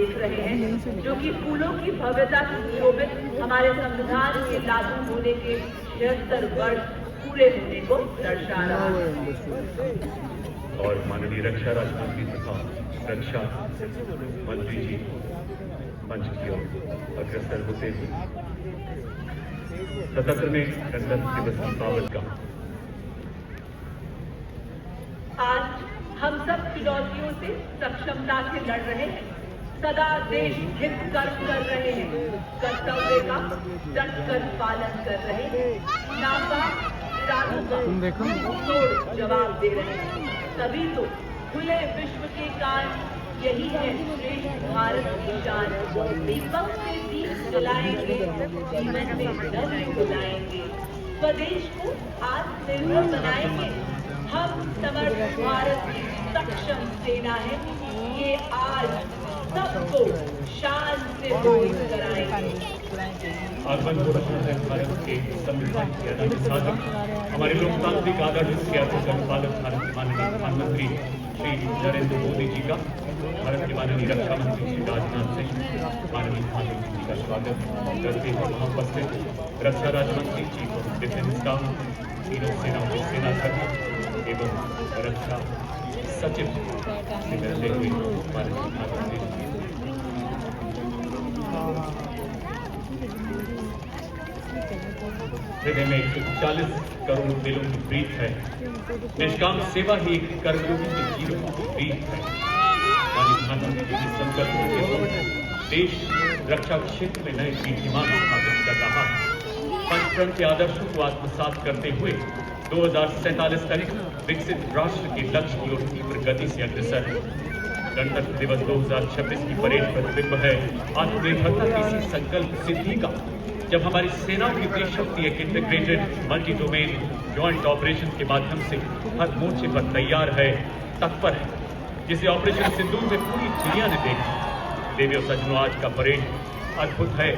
देख रहे हैं, जो कि फूलों की भव्यता से शोभित हमारे संविधान के लागू होने के 76 वर्ष पूरे होने को दर्शा रहा है। और माननीय रक्षा राज्य मंत्री तथा रक्षा मंत्री जी मंच की ओर अग्रसर होते हुए सत्र में गणतंत्र दिवस की पावन का आज हम सब चुनौतियों से सक्षमता से लड़ रहे हैं, सदा देश हित कर्म कर रहे हैं, कर्तव्य का डटकर पालन कर रहे हैं, नापाक इरादों का तोड़ जवाब दे रहे हैं। तभी तो खुले विश्व के कारण यही है श्रेष्ठ भारत की शान। दीपक से दीप जलाएंगे, जीवन में डर बुलाएंगे, स्वदेश को आत्मनिर्भर बनाएंगे। हम समर्थ भारत की सक्षम सेना है, ये आज सबको शान से बोध कराएंगे। आगमन हो रहा है भारत के संविधान के अनन्य साधक, हमारे लोकतांत्रिक आदर्श के पालक भारत के माननीय प्रधानमंत्री श्री नरेंद्र मोदी जी का, भारत के माननीय रक्षा मंत्री श्री राजनाथ सिंह, माननीय प्रधानमंत्री जी का स्वागत करते हुए वहाँ उपस्थित रक्षा राज्य मंत्री चीफ ऑफ डिफेंस स्टाफ, तीनों सेनाओं के सेनाध्यक्ष एवं रक्षा सचिव से मिलते हुए माननीय प्रधानमंत्री हृदय में 140 करोड़ दिलों की प्रीत है, निष्काम सेवा ही एक कर्मयोगी के जीवन की प्रीत है। प्रधानमंत्री जी के संकल्पों के देश रक्षा क्षेत्र में नए कीर्तिमान स्थापित कर रहा है। पंचप्रण के आदर्शों को आत्मसात करते हुए 2047 तक विकसित राष्ट्र के लक्ष्य की ओर तीव्र गति से अग्रसर है। गणतंत्र दिवस 2026 की परेड प्रतिबिंब है आत्मनिर्भरता की इसी संकल्प सिद्धि का, जब हमारी सेनाओं की देशभक्ति एक integrated multi domain joint operation के माध्यम से हर मोर्चे पर तैयार है, तत्पर है, जिसे ऑपरेशन सिंदूर में पूरी दुनिया ने देखा। देवियों सज्जनों, आज का परेड अद्भुत है,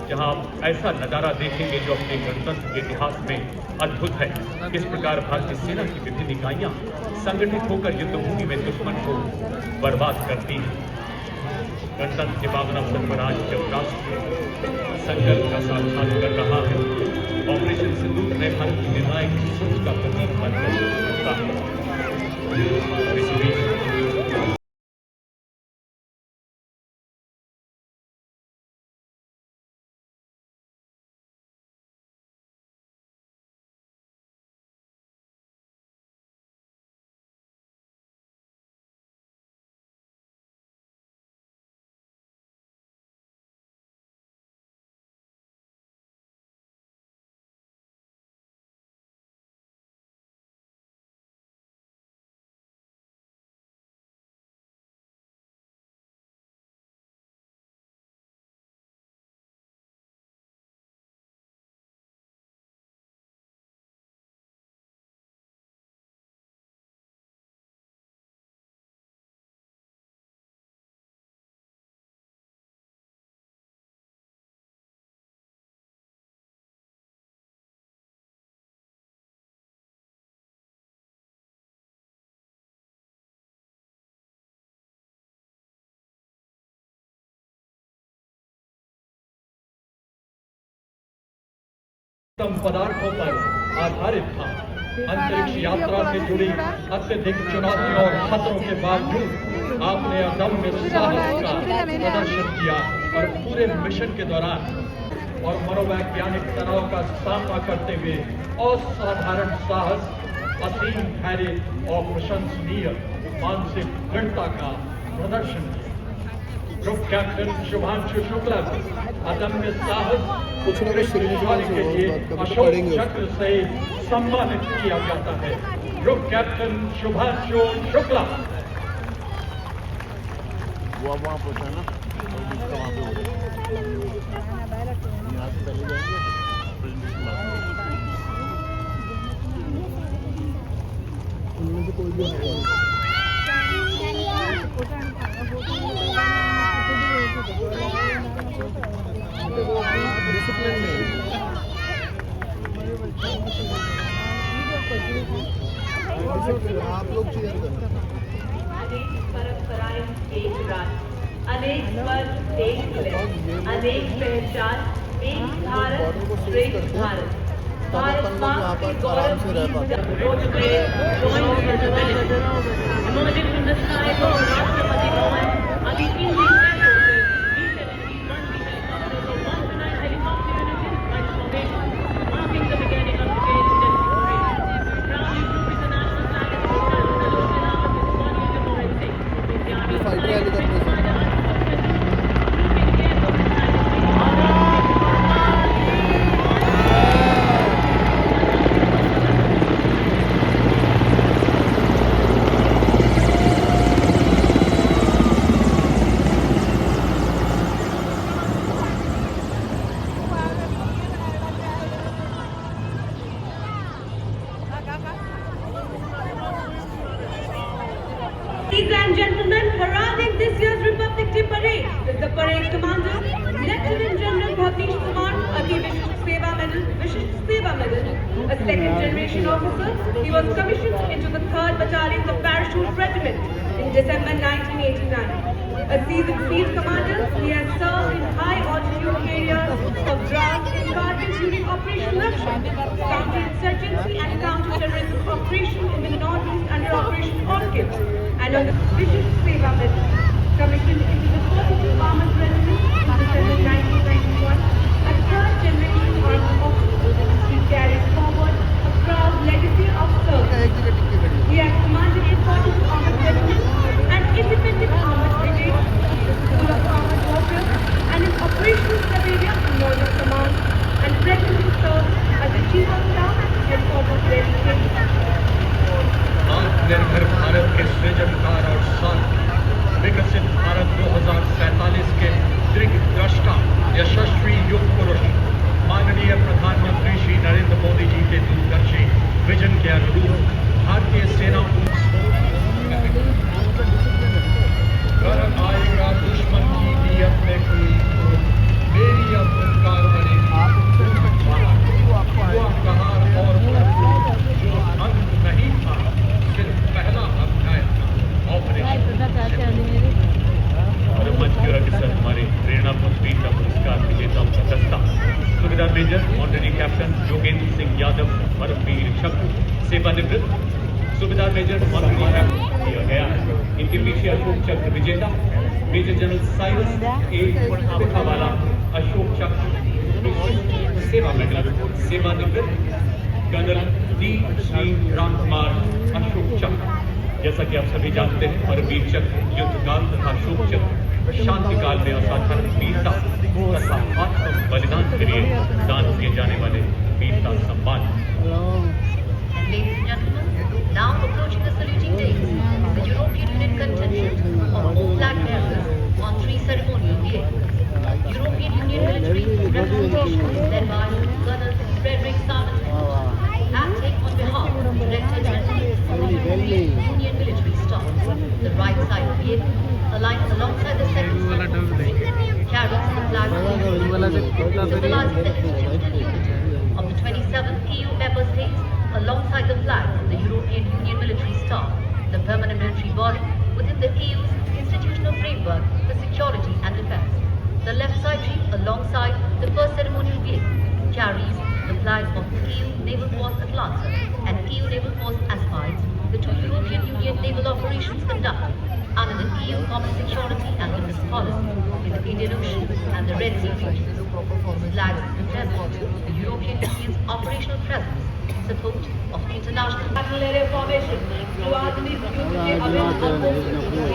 जहां आप ऐसा नजारा देखेंगे जो अपने गणतंत्र के इतिहास में अद्भुत है। किस प्रकार भारतीय सेना की विभिन्न इकाइयां संगठित होकर युद्धभूमि में दुश्मन को बर्बाद करती हैं। गणतंत्र के पावन अवसर पर आज जब राष्ट्र संकल्प का साक्षात कर रहा है, ऑपरेशन सिंदूर नए भारत की निर्णायक सोच का प्रतीक बनकर उभरता है। इसी बीच पदार्थों पर आधारित था। अंतरिक्ष यात्रा से जुड़ी अत्यधिक चुनौतियों और खतरों के बावजूद आपने अदम्य साहस का प्रदर्शन किया और पूरे मिशन के दौरान और मनोवैज्ञानिक तनाव का सामना करते हुए असाधारण साहस, असीम धैर्य और प्रशंसनीय मानसिक दृढ़ता का प्रदर्शन किया। ग्रुप कैप्टन शुभांशु शुक्ला को अदम्य साहस शौर्य के लिए अशोक चक्र से सम्मानित किया जाता है। Group captain Shubhanshu Shukla. वो अब वहाँ पहुँचा ना, वहाँ पे हो यहाँ से चले जाएंगे उनमें से कोई भी डिसिप्लिन में आप लोग चीयर करो। अनेक परंपराएं एक रात, अनेक स्वर मंत्र एक लय, अनेक पहचान, एक भारत श्रेष्ठ भारत। भारत माँ के गौरव की emerging from the skies of Rashtrapati Bhavan are the Indian Air Forces B-71B helicopters of 109 helicopter units by formation, marking the beginning of the day's majestic parade. Proudly flew the national flag at the start of the Lok Selamat with one unit more at stake. The army flying the big fighter unfortunately grouping the Air Force inside the Ladies and gentlemen, heralding this year's Republic Day Parade is the parade commander, Lieutenant General Bhavnish Kumar, Ati Vishisht Seva Medal, a second generation officer. He was commissioned into the 3rd Battalion, the Parachute Regiment, in December 1989. A seasoned field commander, he has served in high altitude areas of drought in Kargil during Operation Lakshman, counter-insurgency and counter-terrorism operation in the northeast under Operation Orchid, and on the Vishisht Seva Medal, commissioned into the 42 Armored Regiment in December 1991, a 3rd generation army officer. He carries forward a proud legacy of service. He has commanded a 42 Armored Regiment and independent armored brigade, the School of Armored Warfare, and in Operational Siberia in Northern Command, and presently serves as the Chief of Staff at Headquarters Delhi. आत्मनिर्भर भारत के सृजनकार और साथ विकसित भारत 2047 के दृष्टा यशस्वी युग पुरुष माननीय प्रधानमंत्री श्री नरेंद्र मोदी जी के दूरदर्शी विजन के अनुरूप भारतीय सेना घर आएगा दुश्मन की नीयत में कोई मेरी अब सरकार बनेगी हुआ कहार और जो अंत नहीं था सिर्फ पहला अध्याय था ऑपरेशन। और मंच की ओर के साथ हमारे प्रेरणापुंज वीरता पुरस्कार विजेताओं का दस्ता सुबेदार major honorary captain Yogendra Singh Yadav Paramvir Chakra सेवानिवृत्त सुबेदार मेजर ऑनरेरी कैप्टन किया गया है। इनके पीछे अशोक चक्र विजेता मेजर जनरल साइरस ए पिखावाला अशोक चक्र सेवा मेडल सेवानिवृत्त कर्नल डी श्री राम कुमार अशोक चक्र। जैसा कि आप सभी जानते हैं परमवीर चक्र युद्धकाल तथा अशोक चक्र शांति काल में असाधारण वीरता तथा आत्म बलिदान के लिए दान किए जाने वाले वीरता सम्मान। Ladies and gentlemen, now approaching the saluting days, the European Union contingent of all flag bearers on 3 ceremonial vehicles. European Union military representation led by Colonel Frederick Sarnett, acting on behalf of the Director General of the European Union military staff. The right side vehicle, aligned alongside the second side, carries the flag of the EU, symbolizing the institutional unity of the 27 EU member states alongside the flag of the European Union military staff, the permanent military body within the EU's institutional framework for security and defence. The left side tree alongside the first ceremonial vehicle carries the flag of EU Naval Force Atlanta and EU Naval Force Aspide, the 2 European Union naval operations conducted under the EU Common Security and Defence Policy in the Indian Ocean and the Red Sea regions. These flags represent the European Union's operational presence in support of international National Formation जो आधुनिक युद्ध के अभिन्न अंगों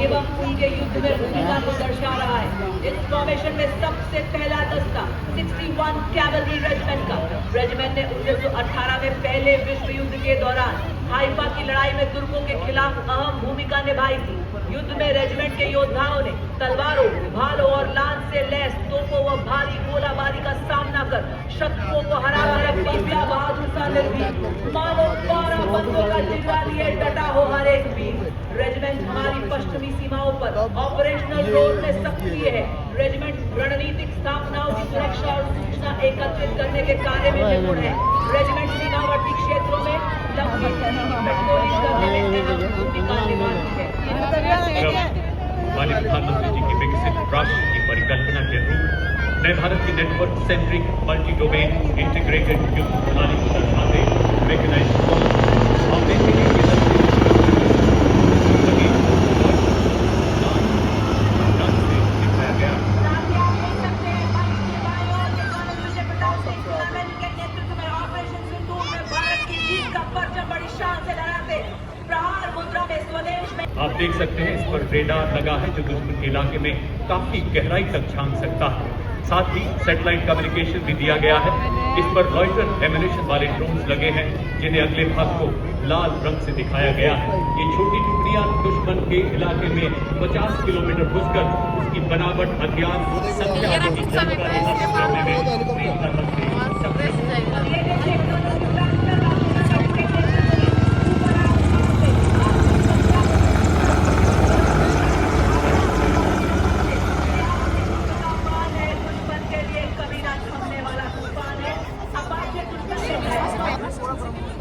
एवं उनके युद्ध में भूमिका को दर्शा रहा है। इस फॉर्मेशन में सबसे पहला दस्ता 61 कैवलरी रेजिमेंट का रेजिमेंट ने 1918 में पहले विश्व युद्ध के दौरान हाइफा की लड़ाई में तुर्कों के खिलाफ अहम भूमिका निभाई थी। युद्ध में रेजिमेंट के योद्धाओं ने तलवारों, भालों और लांस से लैस तोपों व भारी गोलाबारी का सामना कर शत्रुओं को हराकर अपनी बहादुर सा निर्भीक मानो 12 बंदों का जिगरा लिए डटा हो हर एक वीर। रेजिमेंट हमारी पश्चिमी सीमाओं पर ऑपरेशनल रोल में सक्रिय है। रेजिमेंट रणनीतिक स्थापनाओं की सुरक्षा और सूचना एकत्रित करने के कार्य में निपुण है। रेजिमेंट सीमावर्ती क्षेत्रों में लंबी पेट्रोलिंग करने में अहम भूमिका निभाती है। माननीय प्रधानमंत्री जी की विकसित राष्ट्र की नए भारत की network centric multi domain integrated युद्ध प्रणाली को दर्शाते मैकेनाइज्ड फोर्स आप देखेंगे कि दिखाया गया। आप देख सकते हैं इस पर रेडार लगा है जो दुश्मन के इलाके में काफी गहराई तक झांक सकता है। साथ ही सैटेलाइट कम्युनिकेशन भी दिया गया है। इस पर लॉइटर एम्यूनिशन वाले ड्रोन्स लगे हैं जिन्हें अगले भाग को लाल रंग से दिखाया गया है। ये छोटी टुकड़ियां दुश्मन के इलाके में 50 किलोमीटर घुसकर उसकी बनावट हथियार संख्या आदि की जानकारी हासिल करने में पूरी तरह से सक्षम है।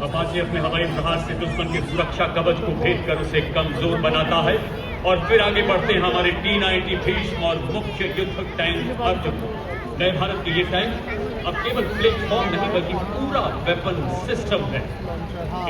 अपाचे अपने हवाई जहाज से दुश्मन के सुरक्षा कवच को भेद कर उसे कमजोर बनाता है और फिर आगे बढ़ते हैं हमारे T-90 भीष्म और मुख्य युद्धक टैंक अर्जुन। नए भारत के ये टैंक अब केवल प्लेटफॉर्म नहीं बल्कि पूरा वेपन सिस्टम है।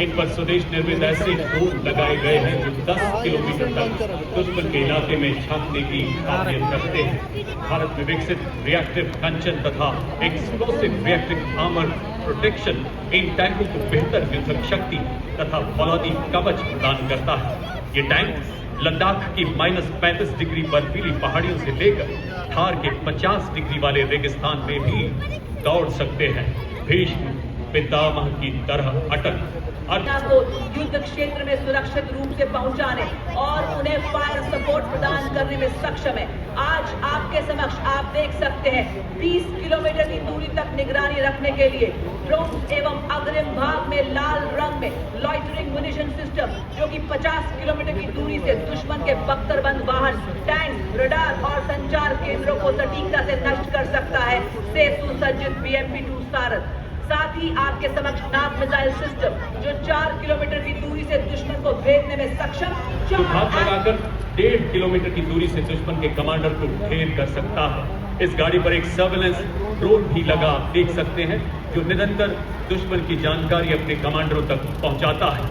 इन पर स्वदेश निर्मित ऐसे ड्रोन लगाए गए हैं जो 10 किलोमीटर तक दुश्मन के इलाके में झांकने की काबिलियत रखते हैं। भारत में विकसित रिएक्टिव कंचन तथा explosive reactive armour protection in टैंकों को बेहतर युद्धक शक्ति तथा फौलादी कवच प्रदान करता है। ये टैंक लद्दाख की -35 डिग्री बर्फीली पहाड़ियों से लेकर थार के 50 डिग्री वाले रेगिस्तान में भी दौड़ सकते हैं। भीष्म पितामह की तरह अटक को युद्ध क्षेत्र में सुरक्षित रूप से पहुंचाने और उन्हें फायर सपोर्ट प्रदान करने में सक्षम है। आज आपके समक्ष आप देख सकते हैं 20 किलोमीटर की दूरी तक निगरानी रखने के लिए ड्रोन एवं अग्रिम भाग में लाल रंग में लॉइटरिंग म्यूनिशन सिस्टम जो कि 50 किलोमीटर की दूरी से दुश्मन के बख्तरबंद वाहन, टैंक, रडार और संचार केंद्रों को सटीकता से नष्ट कर सकता है से सुसज्जित BMP-2 सारथ। साथ ही आपके समक्ष नाग मिसाइल सिस्टम जो 4 किलोमीटर की दूरी से दुश्मन को भेदने में सक्षम, जो हाथ लगाकर 1.5 किलोमीटर की दूरी से दुश्मन के कमांडर को ढेर कर सकता है। इस गाड़ी पर एक सर्वेलेंस ड्रोन भी लगा आप देख सकते हैं जो निरंतर दुश्मन की जानकारी अपने कमांडरों तक पहुंचाता है।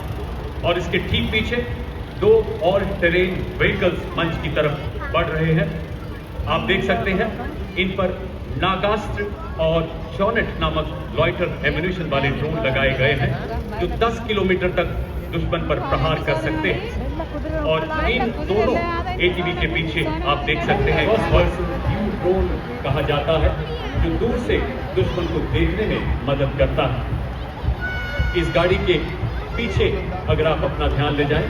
और इसके ठीक पीछे 2 और टेरेन व्हीकल्स मंच की तरफ बढ़ रहे हैं। आप देख सकते हैं इन पर नागास्त्र और शॉनेट नामक लॉइटर एम्यूनिशन वाले ड्रोन लगाए गए हैं जो 10 किलोमीटर तक दुश्मन पर प्रहार कर सकते हैं। और इन दोनों ATV के पीछे आप देख सकते हैं व्यू ड्रोन कहा जाता है जो दूर से दुश्मन को देखने में मदद करता है। इस गाड़ी के पीछे अगर आप अपना ध्यान ले जाएं,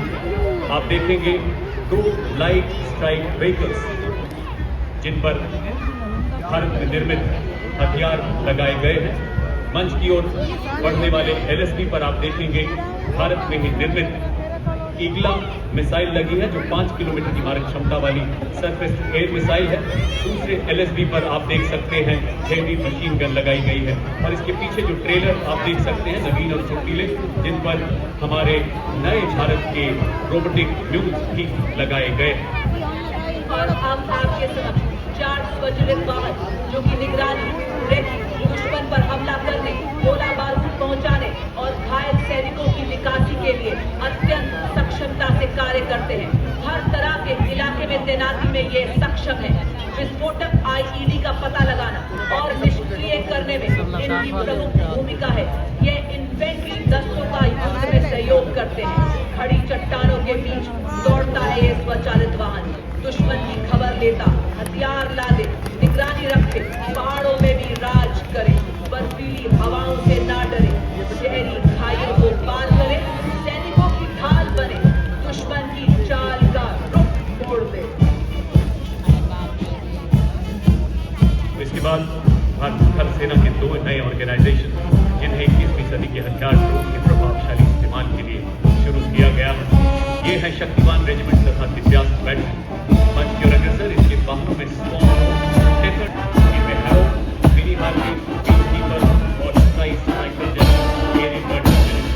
आप देखेंगे 2 लाइट स्ट्राइक व्हीकल्स जिन पर भारत में निर्मित हथियार लगाए गए हैं। मंच की ओर बढ़ने वाले LSB पर आप देखेंगे भारत में ही निर्मित ईगला मिसाइल लगी है जो 5 किलोमीटर की मारक क्षमता वाली सरफेस एयर मिसाइल है। दूसरे LSB पर आप देख सकते हैं हेवी मशीन गन लगाई गई है। और इसके पीछे जो ट्रेलर आप देख सकते हैं नवीन और चोटीले जिन पर हमारे नए भारत के रोबोटिक म्यूल्स भी लगाए गए। और अब आपके समक्ष 4 स्वचालित वाहन जो कि निगरानी, रेकी, दुश्मन पर हमला करने, गोला बारूद पहुंचाने और घायल सैनिकों की निकासी के लिए अत्यंत सक्षमता से कार्य करते हैं। हर तरह के इलाके में तैनाती में ये सक्षम है। विस्फोटक IED का पता लगाना और निष्क्रिय करने में इनकी प्रमुख भूमिका है। ये इन्फेंट्री दस्तों का युद्ध में सहयोग करते हैं। खड़ी चट्टानों के बीच दौड़ता है ये स्वचालित वाहन, दुश्मन की खबर लेता, हथियार लादे, निगरानी रखे, पहाड़ों में भी राज करे, बर्फीली हवाओं से ना डरे, शहरी खाइयों को पार करे, सैनिकों की ढाल बने, दुश्मन की चाल का रुख मोड़ दे। इसके बाद भारतीय थल सेना के 2 नए ऑर्गेनाइजेशन जिन्हें 21वीं सदी के हथियार ड्रोन के प्रभावशाली इस्तेमाल के लिए शुरू किया गया है। ये है शक्तिवान रेजिमेंट तथा दिव्यांग बैटल। मंच के अग्रसर इसके वाहनों में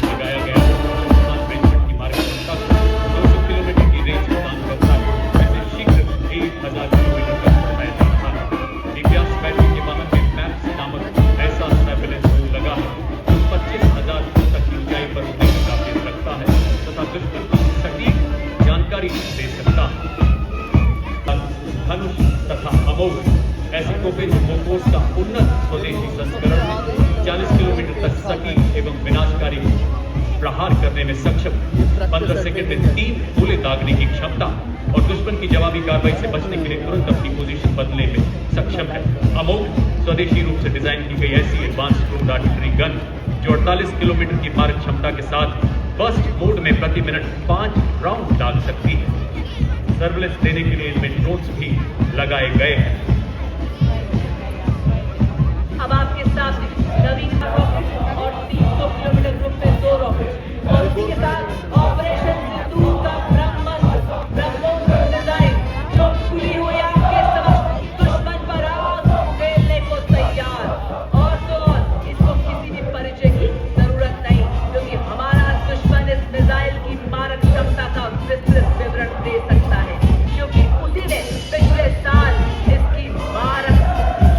लगाया गया रेजिमेंट की मार्ग क्षमता 200 किलोमीटर की रेंज प्रदान करता है। वैसे शीघ्र 1000 किलोमीटर तक दिव्यांग बैटल के अमोघ ऐसे तोपें मोफोर्स का उन्नत स्वदेशी संस्करण में 40 किलोमीटर तक सटीक एवं विनाशकारी प्रहार करने में सक्षम, 15 सेकंड में 3 गोले दागने की क्षमता और दुश्मन की जवाबी कार्रवाई से बचने के लिए तुरंत अपनी पोजीशन बदलने में सक्षम है। अमोघ स्वदेशी रूप से डिजाइन की गई ऐसी एडवांस क्रूड आर्टिलरी गन जो 48 किलोमीटर की मारक क्षमता के साथ बर्स्ट मोड में प्रति मिनट 5 राउंड डाल सकती है। सर्विलेंस देने के लिए इनमें ड्रोन्स भी लगाए गए हैं। अब आपके सामने नवीन रॉकेट और 300 किलोमीटर ग्रुप में 2 रॉकेट और उसी के साथ ऑपरेशन सिंदूर का ब्रह्मोस डिजाइन जो खुली हुई आपके समक्ष दुश्मन पर आग उगलने को तैयार। और तो और इसको किसी भी परिचय की जरूरत नहीं, क्योंकि हमारा दुश्मन इस मिसाइल की मारक क्षमता का विस्तृत विवरण दे सकता है, क्योंकि उसी ने पिछले साल इसकी मारक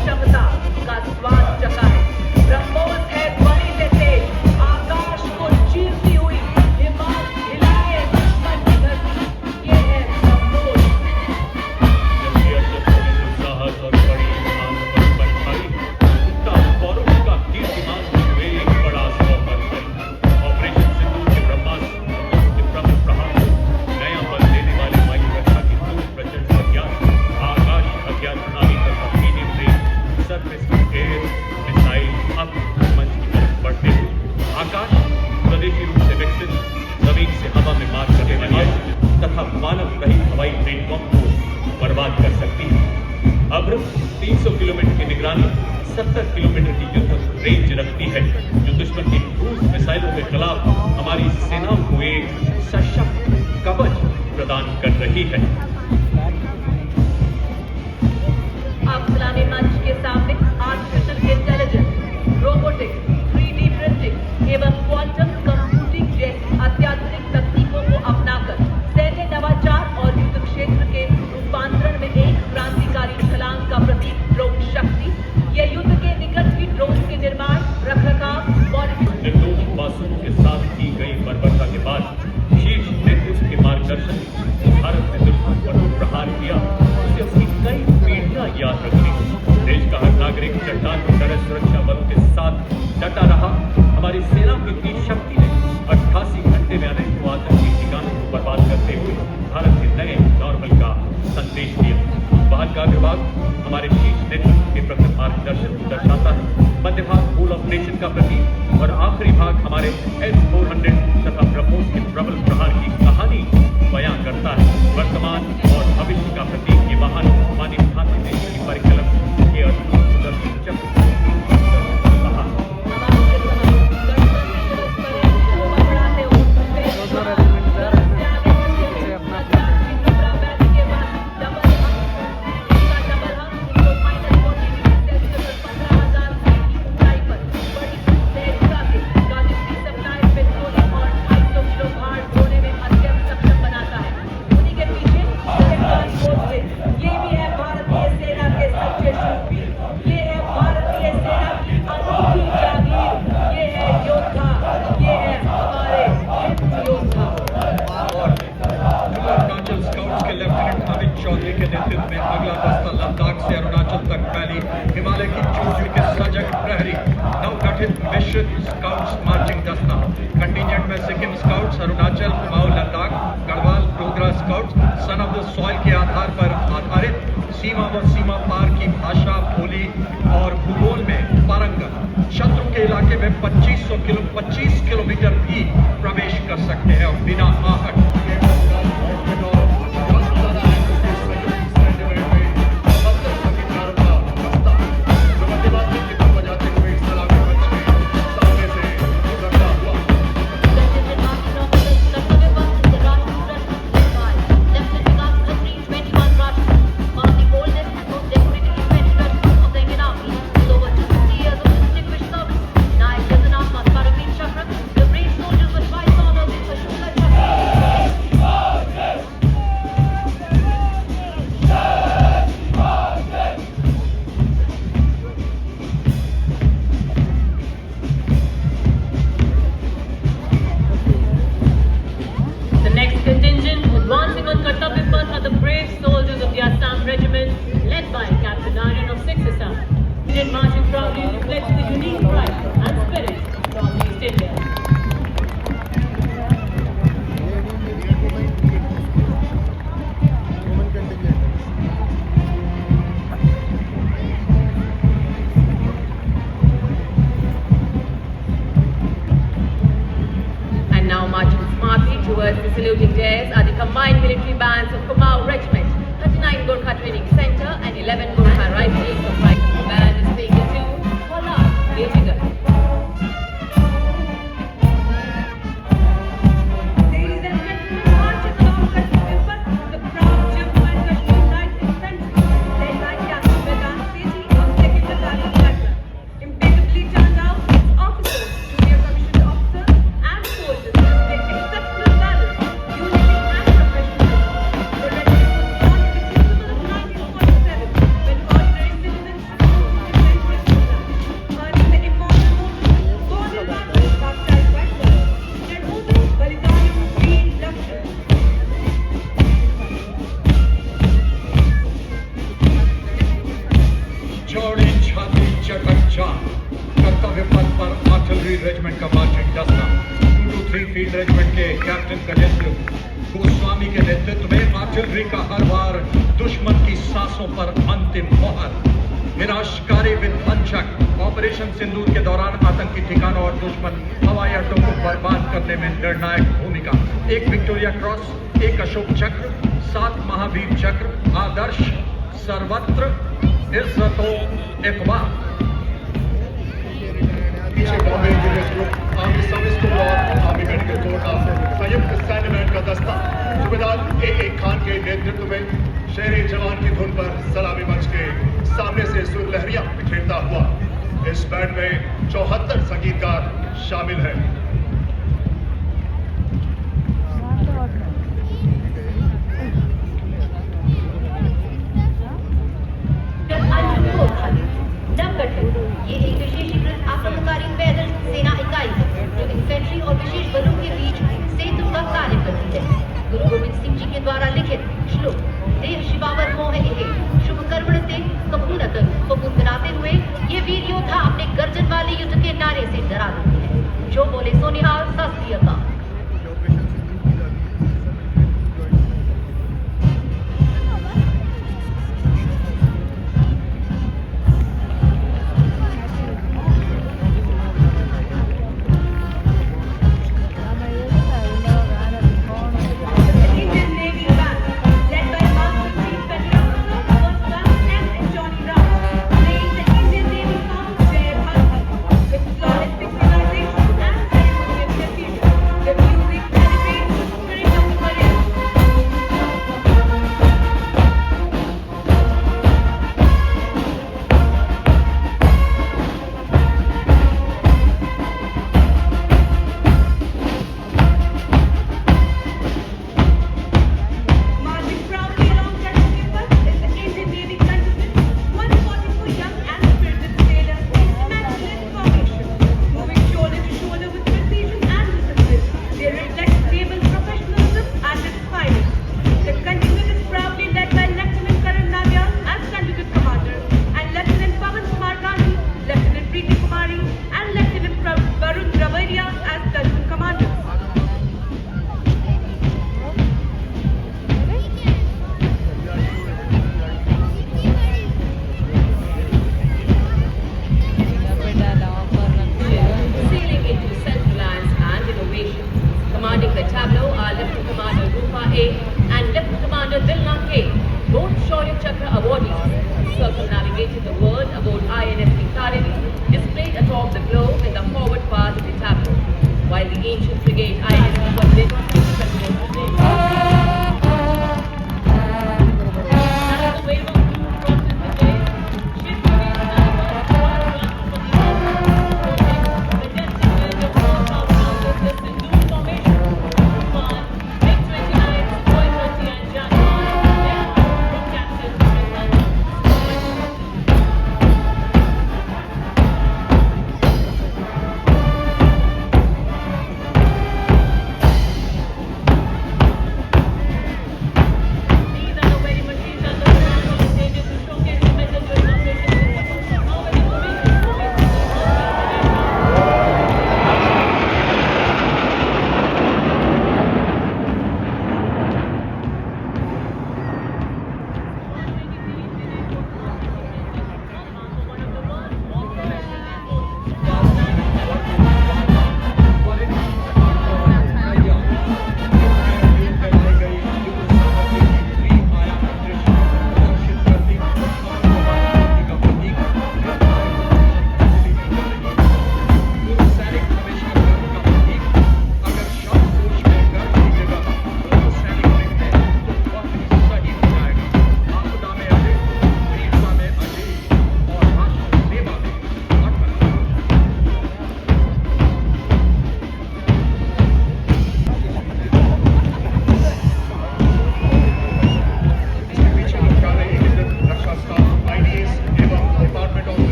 क्षमता का स्वाद चखा है। ब्रह्मोस है ध्वनि से तेज, आकाश को चीरती हुई हिमालय हिलाए दुश्मन की धरती। ये है ब्रह्मोस। साहस और बड़ी ईमान पर बरपाई उसका पौरुष का कीर्तिमान हुए एक बड़ा सौपर ऑपरेशन सिंदूर के ब्रह्मास्त्र के प्रमुख प्रहार नया बल देने वाले वायु रक्षा की दूर प्रचंड हथियार आकाश हथियार प्रणाली का medium range surface air missile अब मंच की तरफ बढ़ते हुए आकाश स्वदेशी रूप से विकसित जमीन से हवा में मार करने वाली तथा मानव रहित हवाई प्लेटफॉर्म को बर्बाद कर सकती है। अब्र 300 किलोमीटर की निगरानी 70 किलोमीटर की युद्ध रेंज रखती है, जो दुश्मन की क्रूज मिसाइलों के खिलाफ हमारी सेनाओं को एक सशक्त कवच प्रदान कर रही है। आप सलामी मंच के सामने artificial intelligence, robotics, 3D printing एवं क्वांटम कंप्यूटिंग जैसी अत्याधुनिक तकनीकों को अपनाकर सैन्य नवाचार और युद्ध क्षेत्र के रूपांतरण में एक क्रांतिकारी छलांग का प्रतीक ड्रोन शक्ति। यह युद्ध के निकट भी ड्रोन के निर्माण, रखरखाव, निर्दोष मासूमों के साथ की गई बर्बरता के बाद शीर्ष नेतृत्व के मार्गदर्शन भारत ने दुश्मन पर प्रहार किया, उसे उसकी कई पीढ़ियां याद रखी। देश का हर नागरिक चट्टान की तरह सुरक्षा बलों के साथ डटा रहा। हमारी सेना की इतनी शक्ति ने 88 घंटे में अनेकों आतंकी ठिकानों को बर्बाद करते हुए भारत के नए नॉर्मल का संदेश दिया। बाहर का विभाग हमारे शीर्ष नेतृत्व के प्रथम मार्गदर्शन को दर्शाता है। मध्य भाग मूल ऑपरेशन का प्रतीक और आखिरी भाग हमारे S-400 तथा ब्रह्मोस के प्रबल प्रहार की कहानी बयां करता है। वर्तमान और भविष्य का प्रतीक ये महान मानव भांति देश की परिकल्पना के अद्भुत सुदर्शन चक्र हिमालय की चोटी के सजग प्रहरी नवगठित मिश्रित स्काउट्स मार्चिंग दस्ता कंटिजेंट में Sikkim scouts, Arunachal, Kumaon, Ladakh, Garhwal, Dogra scouts, son of the soil के आधार पर आधारित सीमा व सीमा पार की भाषा, बोली और भूगोल में पारंगत शत्रु के इलाके में 25 किलोमीटर भी प्रवेश कर सकते हैं और बिना आहट। Jacob Wright. The band is playing a tune. Hola, David. Ladies and gentlemen, marches along Kashmir Path, the proud Jammu and Kashmir Knights Infantry, led by Captain Vedant Sethi of 2nd Battalion Background, impeccably turned out its officers, junior commissioned officers, and soldiers displayed exceptional valor, unity, and professionalism. The regiment was formed in the crucible of 1947 when ordinary citizens rose to defend their homeland, earning the immortal motto, "Born in battle, baptized by fire." Nirmudam Balidanam Veer Lakshya. चौड़ी छाती चकच्चा कर्तव्य पथ पर artillery regiment का marching दस्ता 223 field regiment के captain Gajendra Goswami के नेतृत्व में आर्टिलरी का हर बार दुश्मन की सांसों पर अंतिम मोहर। विनाशकारी विध्वंसक ऑपरेशन सिंदूर के दौरान आतंकी ठिकानों और दुश्मन हवाई अड्डों को बर्बाद करने में निर्णायक भूमिका। एक विक्टोरिया क्रॉस, एक अशोक चक्र, 7 महावीर चक्र, आदर्श सर्वत्र इज्जतो इकबाल। पीछे Bombay engineers group, army service corps और आर्मी मेडिकल कोर का संयुक्त सैन्य बैंड का दस्ता सूबेदार ए खान के नेतृत्व में शेरे जवान की धुन पर सलामी मंच के सामने से सुर लहरियां बिखेरता हुआ। इस बैंड में 74 संगीतकार शामिल हैं। नंबर 2 ये एक विशेषीकृत आक्रमणकारी पैदल सेना इकाई है जो इन्फेंट्री और विशेष बलों के बीच सेतु का कार्य करती है। गुरु गोविंद सिंह जी के द्वारा लिखित श्लोक देह शिवावर मोह इहे शुभ कर्मण ते कपूनतन को गुनगुनाते हुए ये वीर योद्धा अपने गर्जन वाले युद्ध के नारे से डरा देते हैं। जो बोले सो निहाल शास्त्रीयता। Indian Navy Band, led by Master Chief Petty Officer First Class M. Johnny Rao, playing the Indian Navy song Jai Bharati with flawless synchronization and ceremonial precision. The music celebrates the spirit of the parade. Marching proudly along Kashmir Path is the Indian Navy contingent, 144 young and spirited sailors in immaculate formation, moving shoulder to shoulder with precision and discipline. They reflect naval professionalism at its finest. The contingent is proudly led by Lieutenant Karan Navyal as contingent commander and Lieutenant Pavan Kumar Gandhi, Lieutenant Preeti Kumari, and Lieutenant Varun Ravaria as platoon commanders. Sailing into self-reliance and innovation. Commanding the tableau are Lieutenant Commander Rupa A and Lieutenant Commander Dilna K, both Shaurya Chakra awardees. Circumnavigating the world aboard INS Tarini, displayed atop the globe in the forward part of the tableau, while the ancient frigate INS was lit with presidential flames. Another wave of blue crosses the day. Ship remains unmarked, one run for the the destined wind of 4,000 rounders, the Sindhu formation. Tufan, MiG-29, Sukhoi 30 and Jaguar, led from Captain Vedant.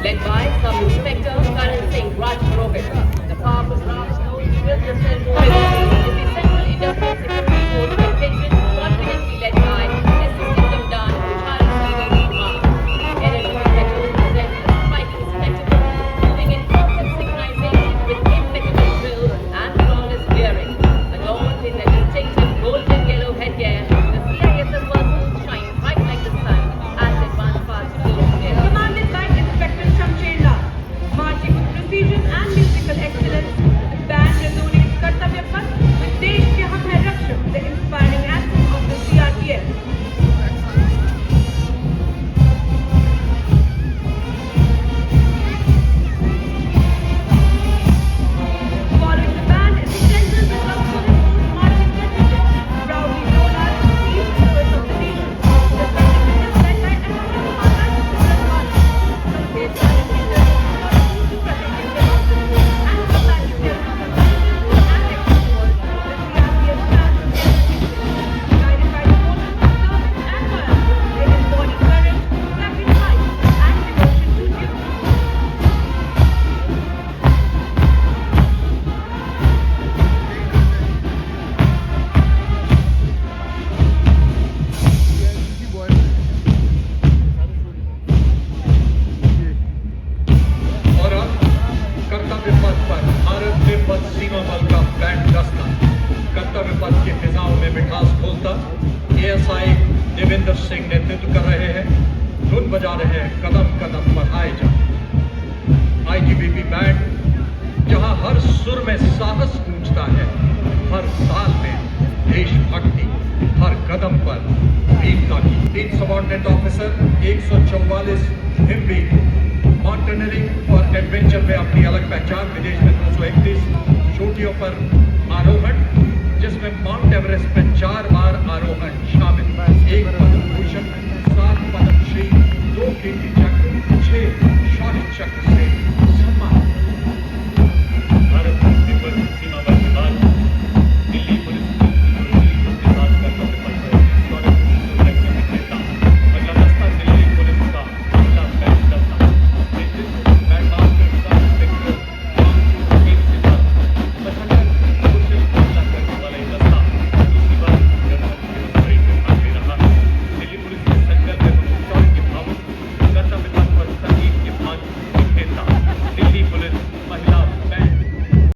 led by Sub-Inspector Karan Singh Rajpurohit. The powerful draft known with the ceremony is the Central Industrial Security Force contingent confidently led by Assistant Commandant Charles Sridhar. NSU veterans present a striking spectacle, moving in perfect synchronization with impeccable drill and flawless clearing. Adorned in their distinctive golden yellow headgear, the CISF personnel shine bright like the sun as they advance past close air. Commanded by Inspector Shamsher Lal, marching with precision and musical excellence, the band resonates Kartavya Path with Desh Ke Hum Hai Rakshak, the inspiring anthem of the CRPF. Following the band is the Central Reserve Police Marching Regiment, proudly known as the Peace Pillars of the Nation. The regiment is led by Assistant Commandant Sridhar, contains allocated to protect Indian officers and combat terrorism and extremism. The CRPF stands for execution, guided by the motives of service and loyalty. They embody courage, sacrifice, and devotion to duty. और अब कर्तव्य पथ पर भारत तिब्बत सीमा बल का band दस्ता कर्तव्य पथ की फिजाओं में मिठास घोलता एएसआई देवेंद्र सिंह नेतृत्व कर रहे हैं, धुन बजा रहे हैं, कदम कदम बढ़ाए जा। आईटीबीपी बैंड जहां हर सुर में साहस गूंजता है, हर ताल में देशभक्ति, हर कदम पर वीरता की। 3 सबऑर्डिनेट ऑफिसर, 144 हिमवीर माउंटेनियरिंग और एडवेंचर में अपनी अलग पहचान विदेश